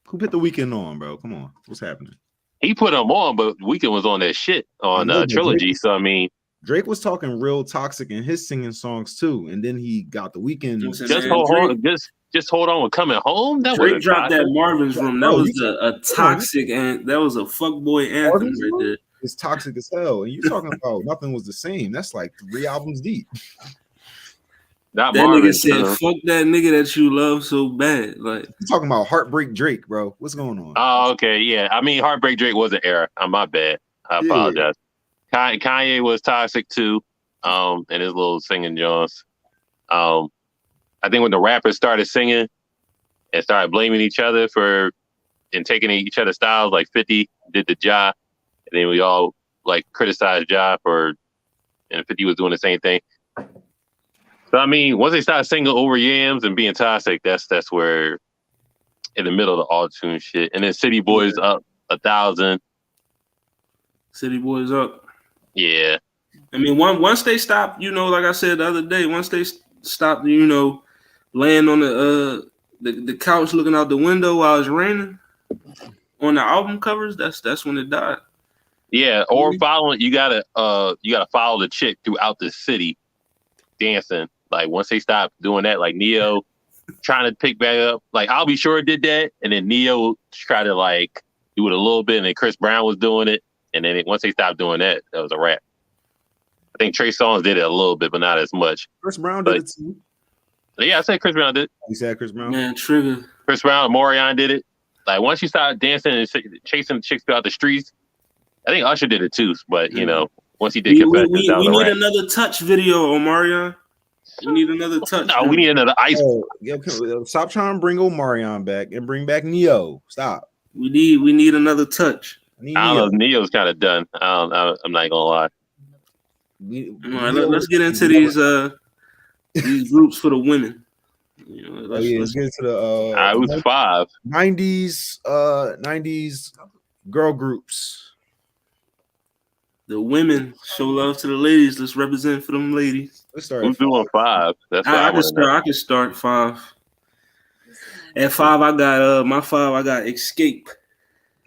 Who put The Weeknd on, bro? Come on, what's happening? He put him on, but Weeknd was on that shit on Trilogy. So I mean, Drake was talking real toxic in his singing songs too, and then he got The Weeknd. Just hold on with Coming Home. That Drake dropped that Marvin's Room. That was a toxic and that was a fuckboy anthem right there. It's toxic as hell. And you talking about Nothing Was the Same. That's like 3 albums deep. That nigga said, fuck that nigga that you love so bad. Like you talking about Heartbreak Drake, bro. What's going on? Oh, okay, yeah. I mean, Heartbreak Drake was an era. My bad. I apologize. Kanye was toxic too, and his little singing Jones. I think when the rappers started singing and started blaming each other and taking each other's styles, like 50 did the Ja, and then we all like criticized Ja and 50 was doing the same thing. So I mean, once they started singing over yams and being toxic, that's where in the middle of the auto-tune shit. And then City Boys up 1,000. City Boys up. Yeah. I mean, once they stopped, like I said the other day, once they stopped, laying on the couch looking out the window while it's raining on the album covers, that's when it died. Yeah, or following you gotta follow the chick throughout the city dancing. Like once they stop doing that, like Neo trying to pick back up, like I'll Be Sure did that, and then Neo tried to like do it a little bit, and then Chris Brown was doing it, and then once they stopped doing that, that was a wrap. I think Trey Songz did it a little bit, but not as much. Chris Brown did it too. Yeah, I said Chris Brown did it. You said Chris Brown? Man, Trigger. Chris Brown and Morion did it. Like once you start dancing and chasing chicks throughout the streets, I think Usher did it too. But once he did Confessions, we need another touch video, Omarion. We need another touch. No, we need another ice. Stop trying to bring Omarion back and bring back Neo. Stop. We need another touch. I don't know. Neo's kind of done. I'm not gonna lie. All right, let's get into these groups for the women. Let's get into the I was 5 90s girl groups. The women show love to the ladies. Let's represent for them ladies. Let's start. Who's doing 5? That's I can start 5. At 5, I got my 5. I got Escape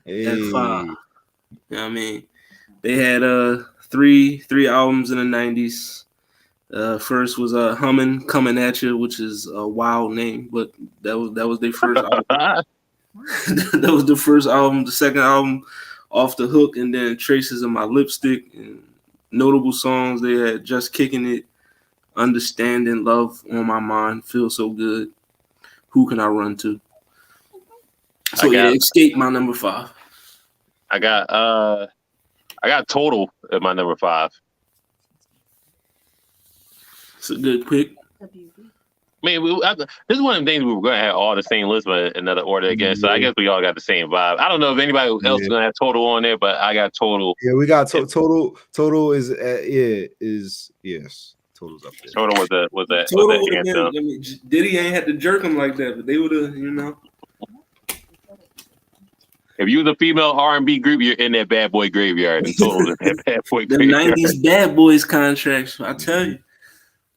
at 5. Hey, You know what I mean? They had three albums in the 90s. First was Hummin' Coming At You, which is a wild name, but that was their first album. That was the first album. The second album, Off the Hook, and then Traces of My Lipstick. And notable songs they had: Just Kicking It, Understanding, Love on My Mind, Feel So Good, Who Can I Run To? So Escape, my number 5. I got Total at my number 5. It's a good pick. I mean, this is one of the things we were going to have all the same list, but another order again. So I guess we all got the same vibe. I don't know if anybody else is going to have Total on there, but I got Total. Yeah, we got Total. Total is yes. Total's up there. Total was that Total. I mean, Diddy ain't had to jerk him like that, but they would have, If you was a female R&B group, you're in that bad boy graveyard. And Total in that bad boy the graveyard. 90s bad boys contracts, I tell you.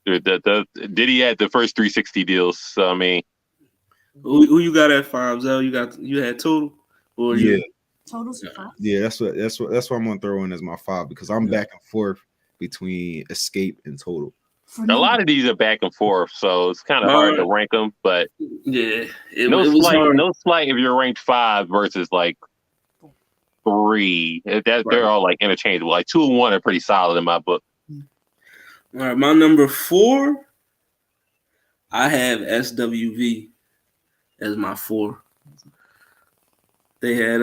Diddy had the first 360 deals. So I mean, who you got at 5? Zell, you had Total, or Total's 5. Yeah, that's what I'm gonna throw in as my 5 because I'm back and forth between Escape and Total. A lot of these are back and forth, so it's kind of hard to rank them. But yeah, no slight if you're ranked 5 versus like 3. They're all like interchangeable. Like 2 and 1 are pretty solid in my book. All right, my number 4, I have SWV as my 4. They had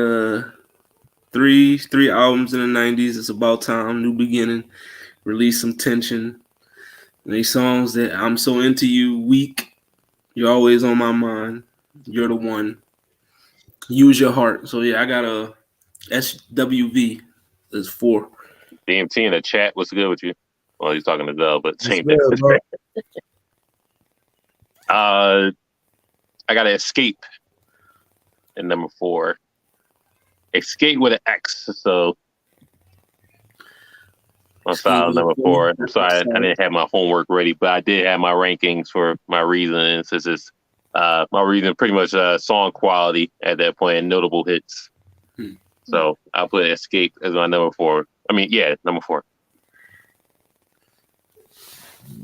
three albums in the 90s. It's About Time, New Beginning, Release Some Tension. And these songs that I'm So Into You, Weak, You're Always on My Mind, You're the One, Use Your Heart. So yeah, I got a SWV as 4. DMT in the chat, what's good with you? Well, he's talking to Dell, but same thing. I got to Escape in number 4. Escape with an X. So my file number 4. I'm sorry, I didn't have my homework ready, but I did have my rankings for my reasons. This is my reason pretty much song quality at that point and notable hits. So I'll put Escape as my number 4. I mean, yeah, number 4.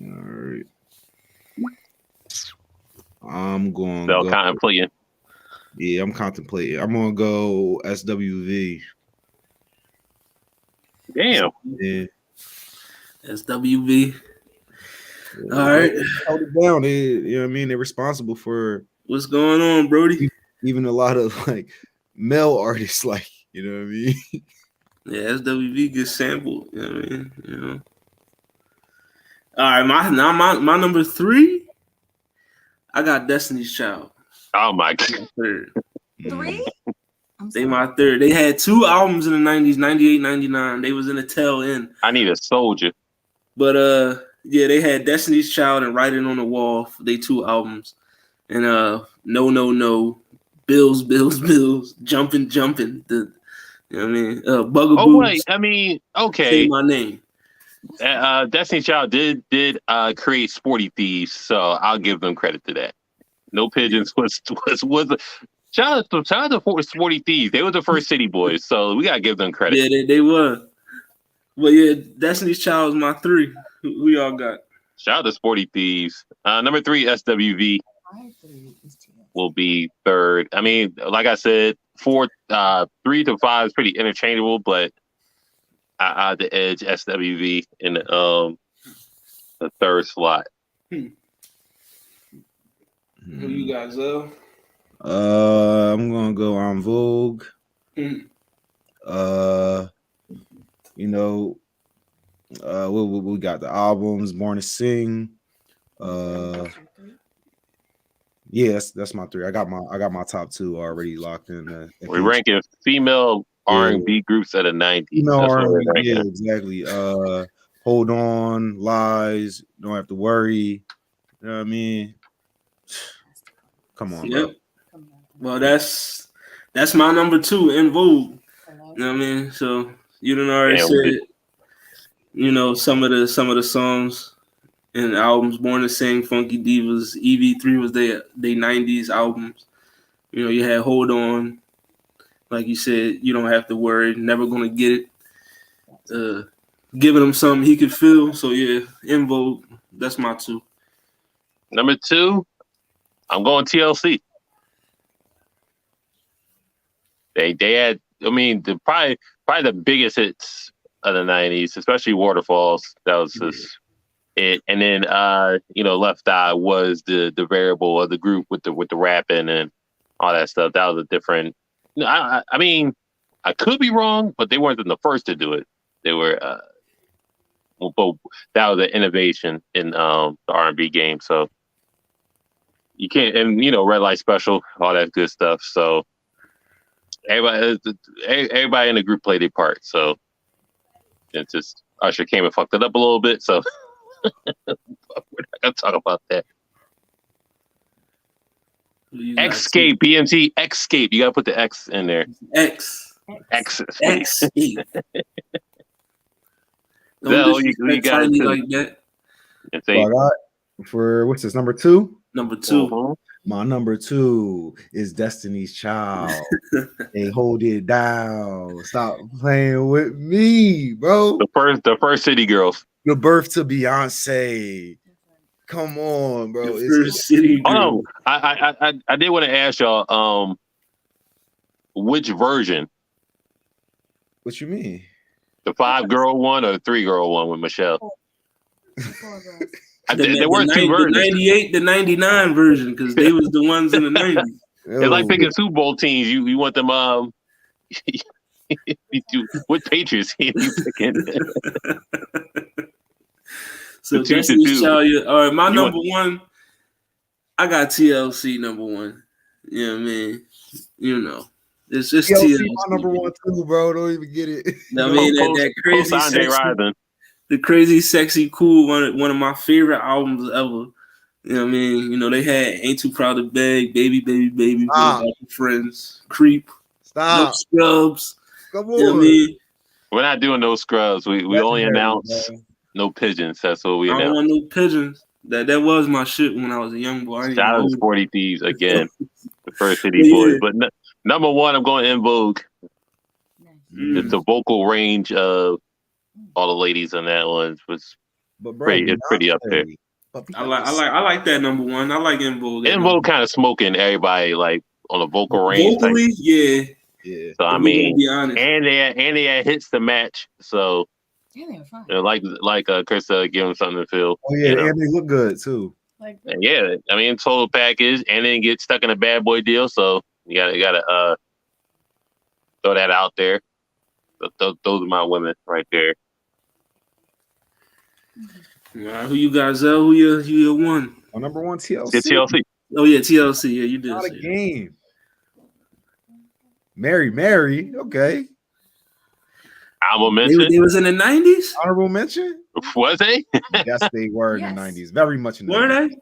All right. I'm going to go contemplating. Yeah, I'm contemplating. I'm gonna go SWV. Damn. Yeah. SWV. Yeah. All right. Hold it down. You know what I mean? They're responsible for what's going on, Brody. Even a lot of like male artists, like, you know what I mean? Yeah, SWV gets sampled. You know what I mean? You know. All right, my number 3, I got Destiny's Child. Oh my God. 3? They my 3rd. They had 2 albums in the 90s, 98, 99. They was in the tail end. I Need a Soldier. But yeah, they had Destiny's Child and Writing on the Wall for they 2 albums. And No, Bills, Jumping. You know what I mean? Bugaboos. Oh wait, I mean, okay. Say My Name. Destiny Child did create Sporty Thieves, so I'll give them credit to that. No Pigeons was shout out to Sporty Thieves. They were the first City Boys, so we gotta give them credit. Yeah, they were. But yeah, Destiny's Child is my 3. Who y'all got? Shout out to Sporty Thieves. Number 3, SWV will be 3rd. I mean, like I said, 3 to 5 is pretty interchangeable, but I had the edge SWV in the 3rd slot. Who you got, Zell? I'm gonna go on Vogue. You know, we got the albums, Born to Sing. Yeah, that's my 3. I got my top 2 already locked in. We're ranking female R&B groups at a 90. Female R&B, yeah, exactly. Hold On, Lies, Don't Have to Worry. You know what I mean? Come on, bro. Well, that's my number 2, In Vogue. You know what I mean? So you done already said, you know, some of the songs and albums. Born to Sing, Funky Divas, EV3 was they 90s albums. You know, you had Hold On. Like you said, You Don't Have to Worry. Never Gonna Get It. Giving him something he could feel. So yeah, In Vogue. That's my 2. Number 2, I'm going TLC. They had, I mean, probably the biggest hits of the '90s, especially Waterfalls. That was just it. And then Left Eye was the variable of the group with the rapping and all that stuff. That was a different. I mean, I could be wrong, but they weren't the first to do it. They were. But that was an innovation in the R&B game. So you can't, and Red Light Special, all that good stuff. So everybody in the group played their part. So it's just Usher came and fucked it up a little bit. So we're not gonna talk about that. Xscape, BMT, Xscape. You gotta put the X in there. X. No, you got it like that. Well, I got for what's this number 2? Number 2. My number 2 is Destiny's Child. They hold it down. Stop playing with me, bro. The first City Girls. The birth to Beyonce. Come on, bro. City Girls. I did want to ask y'all, which version? What you mean? The 5-girl one or the 3-girl one with Michelle? There were 2 versions. The 98, the 99 version, because they was the ones in the 90s. It's like picking Super Bowl teams. You want them what Patriots you picking? So Destiny's Child. All right, my number 1. I got TLC number 1. You know what I mean? It's just TLC. My number 1 too, bro. Don't even get it. I mean that crazy sexy, the crazy sexy cool one of my favorite albums ever. You know what I mean? They had Ain't Too Proud to Beg, Baby, Baby, Baby, Friends, Creep, Stop, No Scrubs. Come on. You know what I mean? We're not doing no scrubs. We only announce no pigeons. That's what we I announce. don't want no pigeons. That was my shit when I was a young boy. Shout out to Sporty Thieves again, the first City Boys. But number 1, I'm going In Vogue. It's the vocal range of all the ladies on that one was pretty up there. I like that number 1. I like In Vogue. In Vogue kind of smoking everybody like on the vocal range. Vocally, yeah. So I mean, and they had hits to match. So they were fine. Like Krista, give them something to feel. Oh yeah, and they look good too. Yeah, I mean, total package, and then get stuck in a bad boy deal. So you gotta throw that out there. Those are my women right there. All right, who you guys are? Who your 1? Oh, number 1 TLC. It's TLC. Oh yeah, TLC. Yeah, you did. Not a game. Mary. Okay. Honorable mention. They was in the 90s. Honorable mention. Was they? Yes, they were in the 90s. Very much in the 90s. Were they?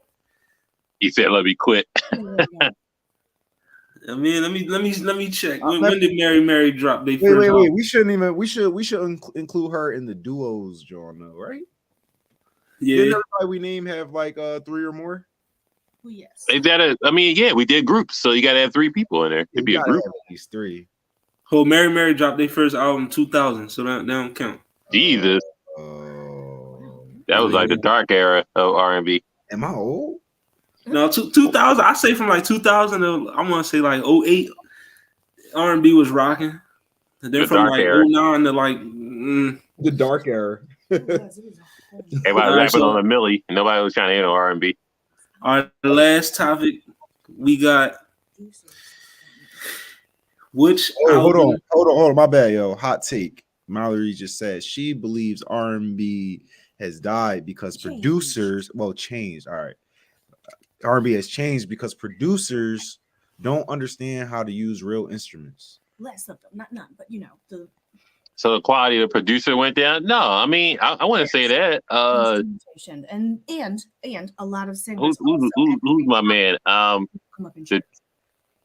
He said, "Let me quit." I mean, let me check. When did Mary drop? Wait. We should include her in the duos, John. Though, right? Yeah. Didn't everybody we name have like 3 or more? Well, yes. We did groups, so you gotta have 3 people in there to be a group. At least 3. Oh, Mary dropped their first album 2000, so that don't count. Jesus. That was like the dark era of R&B. Am I old? No, 2000. I say from like 2000 to I want to say like 08. R&B was rocking. And then from like era. 09 to like the dark era. Everybody rapping on a milli, and nobody was trying to hit on R&B. All right, the last topic we got. Which hold on, my bad, yo. Hot take. Mallory just said she believes R&B has died because producers changed. All right. R&B has changed because producers don't understand how to use real instruments. Less of them, not, but So the quality of the producer went down. No, I mean I wouldn't say that. And a lot of singers. Who's my man?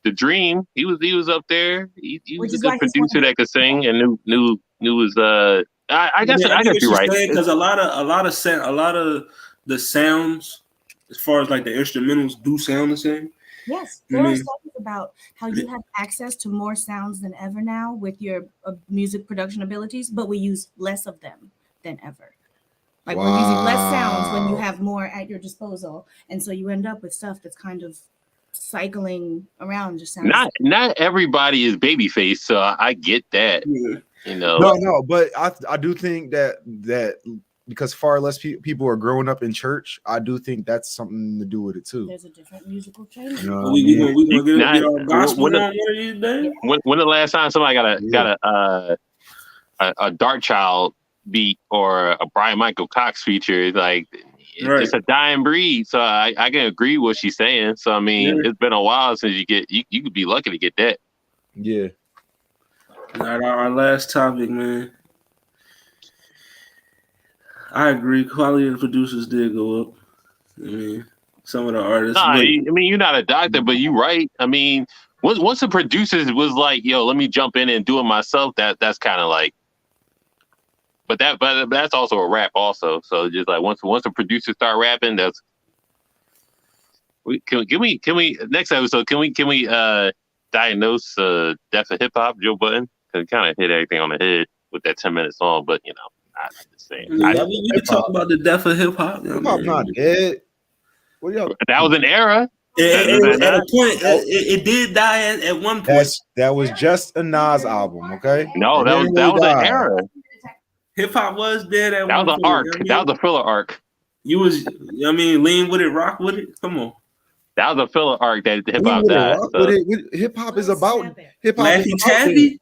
The Dream. He was up there. He was a good producer that could sing and knew was. I guess you're right. Because a lot of the sounds, as far as like the instrumentals, do sound the same. Yes, I there are mean, studies about how you have access to more sounds than ever now with your music production abilities, but we use less of them than ever. Like we're using less sounds when you Wow. have more at your disposal, and so you end up with stuff that's kind of cycling around. Just sounds. Not everybody is babyface, so I get that. yeah. You know, No, but I do think that because far less people are growing up in church, I do think that's something to do with it too. There's a different musical training. You know what I We mean? gonna get our Not- gospel when on the- one of these days. when the last time somebody Yeah. got a Dark Child beat or a Brian Michael Cox feature, it's like Right. it's a dying breed. So I can agree with what she's saying. So I mean, Yeah. it's been a while since you could be lucky to get that. Yeah. All right, our last topic, man. I agree. Quality of the producers did go up. I mean, some of the artists. Nah, but- I mean, you're not a doctor, but you're right. I mean, once the producers was like, "Yo, let me jump in and do it myself," that's kind of like. But that's also a rap, also. So just like once the producers start rapping, that's. Can we next episode? Can we diagnose death of hip hop, Joe Budden? Because kind of hit everything on the head with that 10-minute song. But you know, I'm just saying. Yeah, we can talk about the death of hip hop. Hip hop not dead. What y'all? That was an era. At a point, it did die at one point. That was just a Nas album, okay? No, It that didn't was really an die. era. Hip hop was dead at That one was an point. arc. I mean, That was a filler arc. you was, I mean, lean with it, rock with it. Come on. That was a filler arc that hip We hop would died. rock So. with it. Hip hop is about hip hop. Laffy Taffy?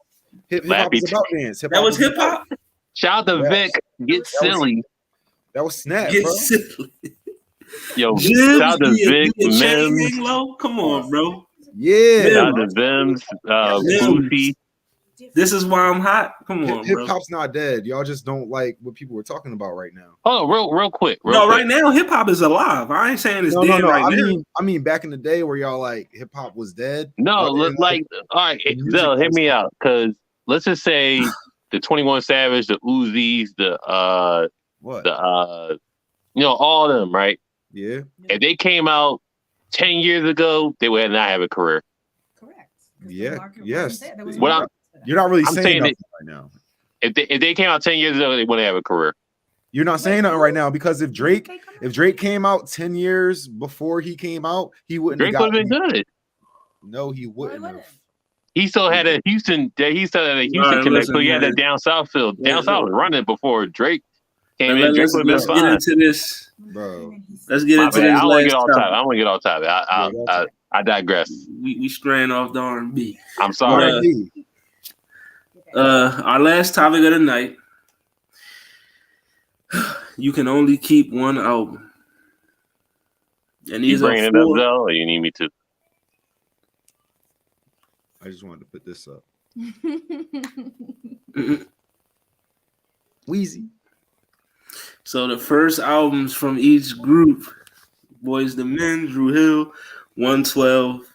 Hip hop is about dance. That was hip hop. Shout out to Yes. Vic. Get silly. That was Snap, Get bro. silly. Yo, Jibs, shout out to Vic, the chain Mims. hang low. Come on, bro. Yeah. Shout out to Vims, Boosie. This is why I'm hot. Come on, Hip bro. hop's not dead. Y'all just don't like what people were talking about right now. Oh, real quick. No, quick. right now hip hop is alive. I ain't saying it's dead right now. I mean, back in the day where y'all like hip hop was dead. No, Y'all didn't like, all right, music Zell, hear was- me out. Because let's just say the 21 Savage, the Uzis, What? all of them, right? Yeah. If they came out 10 years ago, they would not have a career. Correct. Yeah, yes. What I'm- You're not really I'm saying saying nothing right now. If they came out 10 years ago, they wouldn't have a career. You're not saying nothing right now because if Drake came out 10 years before he came out, he wouldn't Drake have would have got been good. No, he wouldn't have. He still had a Houston connect, listen, so he had man. that down south feel. Down south was running before Drake came in. Drake Let's would have been get fine. into this. Bro. Let's get My into bad. this I don't want to get last off topic. topic. I don't want to get off topic. I digress. We straying off the R&B. I'm sorry. R&B. Our last topic of the night. You can only keep one album. And You these are bringing it up, four. Zell, or you need me to? I just wanted to put this up. Mhm. Wheezy. So the first albums from each group: Boys the Men, Drew Hill, 112,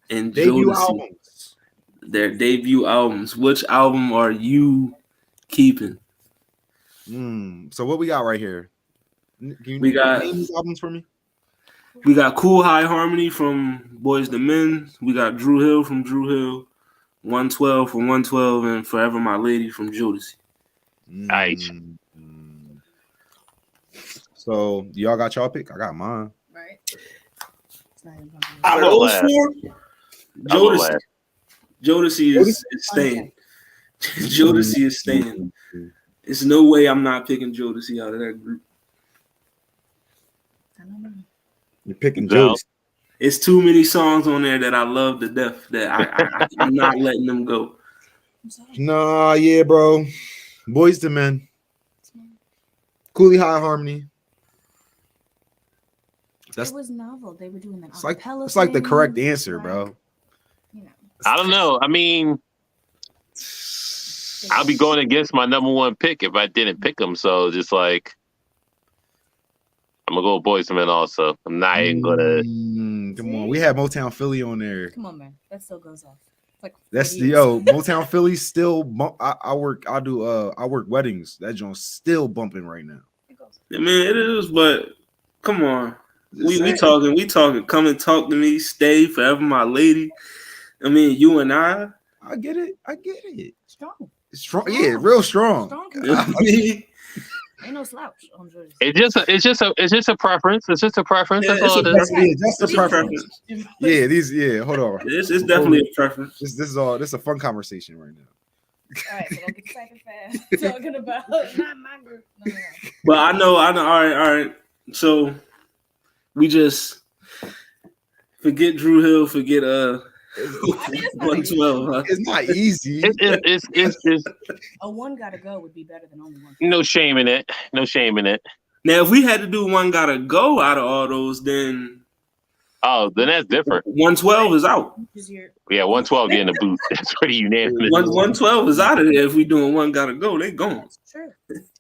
and Debut Jodeci. albums. Their debut albums. Which album are you keeping? So what we got right here? Can you We got- name these albums for me? We got Cool High Harmony from Boys the Men. We got Drew Hill from Drew Hill, 112 from 112, and Forever My Lady from Jodeci. Nice. So y'all got y'all pick? I got mine. Right. Out of I'll go those last. four, I'll go Jodeci. last. Jodeci is staying. Jodeci is staying. There's no way I'm not picking Jodeci out of that group. I don't know. You're picking No. Jodeci. It's too many songs on there that I love to death that I'm not letting them go. I'm sorry. Nah, yeah, bro. Boys to Men. Cooley High Harmony. That's It was novel. They were doing that. it's like acapella it's like the thing, correct answer, like, bro. You know. I don't know. I mean, I'll be going against my number one pick if I didn't pick him. So just like, I'm gonna go with Boys to Men also. I'm not even gonna. Come on, we have Motown Philly on there. Come on, man. That still goes off. It's like That's 40 years. Motown Philly still. I work weddings. That joint's still bumping right now. It goes. I mean, it is, but come on. We talking. Come and talk to me. Stay forever, my lady. I mean, you and I. I get it. Strong. Strong. Yeah, real strong. I mean, Ain't no slouch on Jordan. It's just a preference. It's just a preference. Yeah, That's all it is. Yeah, that's the it's a preference. Yeah, hold on. It's definitely a preference. This is a fun conversation right now. All right, so don't get excited fast. Talking about not my group. No. But I know. All right. So we just forget Drew Hill. Forget I mean, it's not 112. Huh? It's not easy. It's A one gotta go would be better than only one. no shame in it. No shame in it. Now, if we had to do one gotta go out of all those, then Then that's different. 112 is out. Yeah, 112 getting the boot. That's pretty unanimous. 112 is out of there. If we doing one gotta go, they gone. That's true.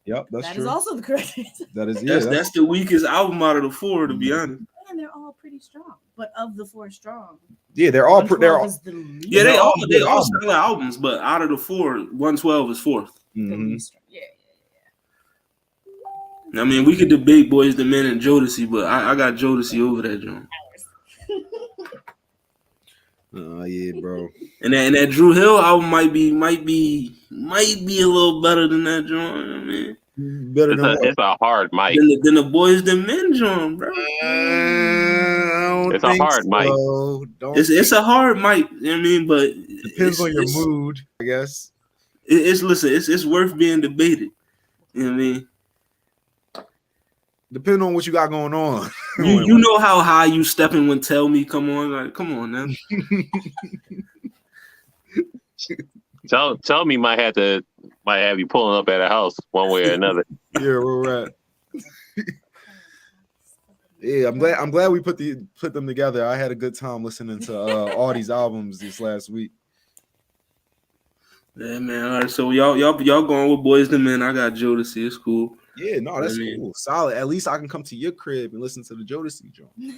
Yep, that's That true. is also the correct answer. That is That's the weakest album out of the four, to be honest. And they're all pretty strong. But of the four strong, they're all 112 is the least. Yeah, they all albums. stellar albums, but out of the four, 112 is fourth. The Mhm. least strong. Yeah. I mean, we could debate Boys the Men and Jodeci, but I got Jodeci over that joint. Oh yeah, bro. And that Drew Hill album might be a little better than that joint. I mean, Better than what? It's a hard mic. than the Boys the Men joint, bro. It's a hard mic. It's a hard mic. I mean, but Depends on your mood, I guess. It's worth being debated. You know what I mean? Depending on what you got going on. You know how high you stepping when Tell Me come on. Like, come on now. Tell me might have you pulling up at a house one way or another. Yeah, we're at. Yeah, I'm glad we put them together. I had a good time listening to all these albums this last week. Yeah, man. All right, so y'all going with Boys the Men. I got Jodeci. It's cool. Yeah, no, that's cool. Solid. At least I can come to your crib and listen to the Jodeci joint. Yeah.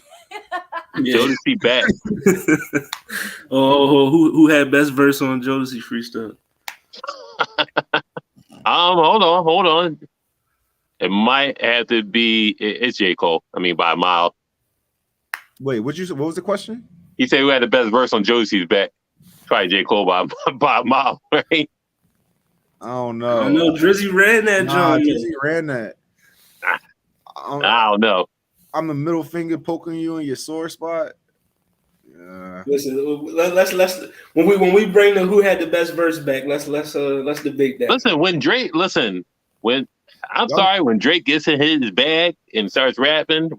Jodeci back. Who had best verse on Jodeci freestyle? Hold on. It might have to be. It's J. Cole. I mean, by a mile. Wait, what was the question? He said who had the best verse on Jodeci's back. Probably J. Cole by a mile, right? I don't know. I know Drizzy ran that joint. Drizzy ran that. I don't know. I'm the middle finger poking you in your sore spot. Yeah. Listen, let's when we bring the who had the best verse back, let's debate that. Listen, when Drake gets in his bag and starts rapping,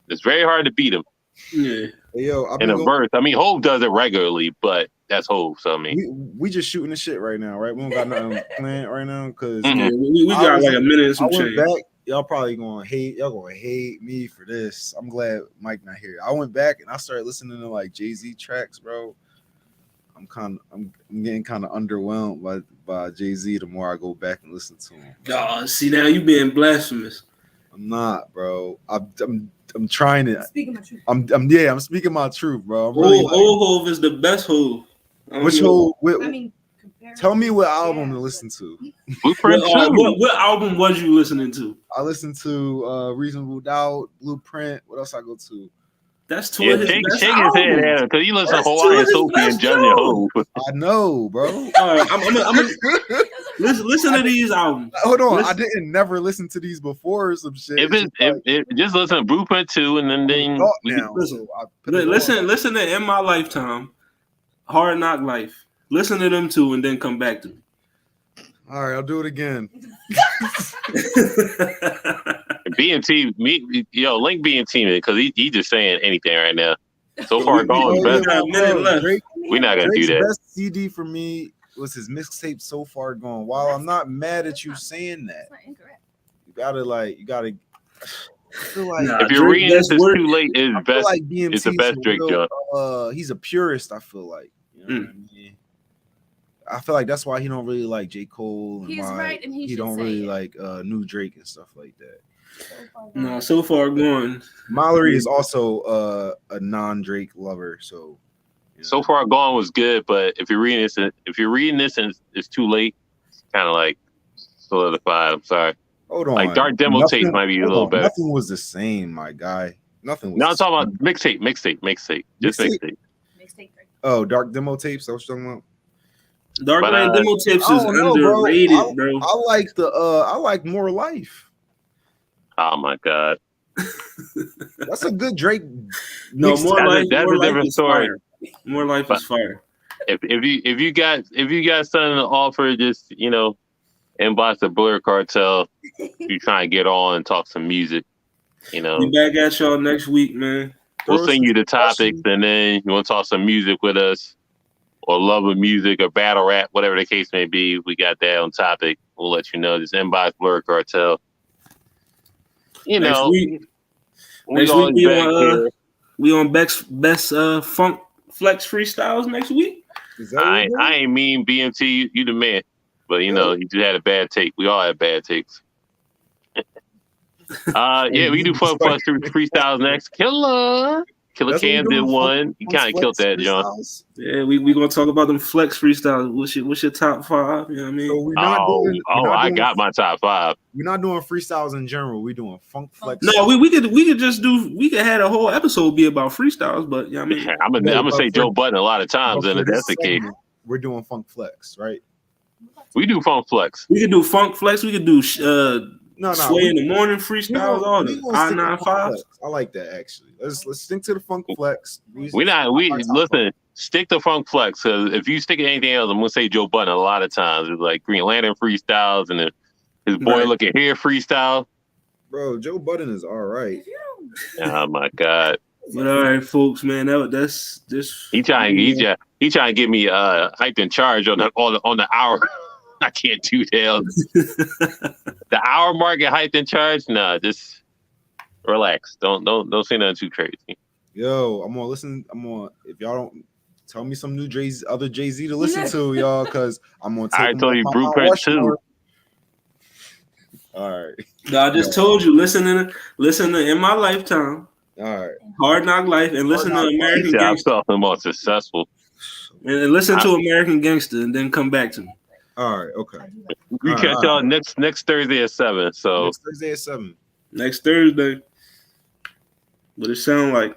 it's very hard to beat him. Yeah. Hey, yo, in a verse. I mean, Hov does it regularly, but that's Hov. So I mean, we just shooting the shit right now, right? We don't got nothing planned right now because we got like a minute and some change. Back, y'all probably gonna hate me for this. I'm glad Mike not here. I went back and I started listening to like Jay-Z tracks, bro. I'm getting kind of underwhelmed by Jay-Z the more I go back and listen to him. Oh, see now you being blasphemous. I'm not, bro. I'm trying to. Speaking my truth. I'm speaking my truth, bro. Hov is the best Hov. Which Hov? Tell me what album to listen to. What album was you listening to? I listened to Reasonable Doubt, Blueprint. What else I go to? That's two of his best shake his head because you listen to Hawaiian Sophie and Judging Hov. I know, bro. All right, I'm listen to these albums. Hold on, I didn't never listen to these before or some shit. Just listen to Blueprint 2 and then listen to In My Lifetime, Hard Knock Life. Listen to them two and then come back to me. All right, I'll do it again. BMT, link BMT because he just saying anything right now. So far, gone best. We're not gonna do that. Best CD for me was his mixtape So Far Gone. While I'm not mad at you saying that, you gotta. I feel like if you're reading this, it's too late. It's best. Like it's the best Drake joint. He's a purist. I feel like. You know what I mean? I feel like that's why he don't really like J. Cole. He's right, and he don't really like new Drake and stuff like that. No, So Far Gone. Mallory is also a non-Drake lover, so. So Far Gone was good, but if you're reading this and it's too late, it's kind of like solidified. I'm sorry. Hold on. Like dark demo tapes might be a little better. Nothing was the same, my guy. Nothing was. No, I'm talking about mixtape. Just mixtape. Oh, dark demo tapes. I was talking about. Dark Lane demo tapes is underrated, bro. I like More Life. Oh my god. That's a good Drake. No, mixtape. More Life. That's More a Life different is story. fire. More Life is fire. If you got something to offer, just inbox the Blur Cartel. You trying to get on and talk some music. Be back at y'all next week, man. We'll send you the topics, and then you want to talk some music with us, or love of music, or battle rap, whatever the case may be. We got that on topic. We'll let you know. Just inbox Blur Cartel. Next week we on best funk flex freestyles next week. I ain't mean BMT. You the man, but you just had a bad take. We all had bad takes. Yeah, we do fun plus freestyles next. Killer Cam did one. He kind of killed that, John. Yeah, we gonna talk about them flex freestyles. What's your top 5? You know what I mean? So we're not doing, I got my top 5. We're not doing freestyles in general. We're doing funk flex. No, we could have a whole episode be about freestyles, but you know what I mean? I'm gonna say Joe Budden a lot of times, and if that's the case, we're doing funk flex, right? We do funk flex. We could do funk flex. We could do Sway in the morning freestyles. All the I-95. I like that actually. Let's stick to the funk flex. Listen. Stick to funk flex, because if you stick to anything else, I'm gonna say Joe Budden a lot of times. It's like Green Lantern freestyles and his boy looking here freestyle. Bro, Joe Budden is all right. Oh my god. But all right, folks, man, that's this. He trying to get me hyped in charge on the hour. I can't do that. The hour mark get hyped in charge. Nah, just relax. Don't say nothing too crazy. Yo, I'm gonna listen. If y'all don't tell me some new other Jay-Z to listen to, y'all, because I'm gonna take. I told you Blueprint 2. All right. No, I just told you. Listen to In My Lifetime. All right. Hard Knock Life, and listen to American Gangster. I felt the most successful. And listen to American Gangster, and then come back to me. All right. Okay. We catch y'all next Thursday at 7. So next Thursday at 7. Next Thursday. But it sound like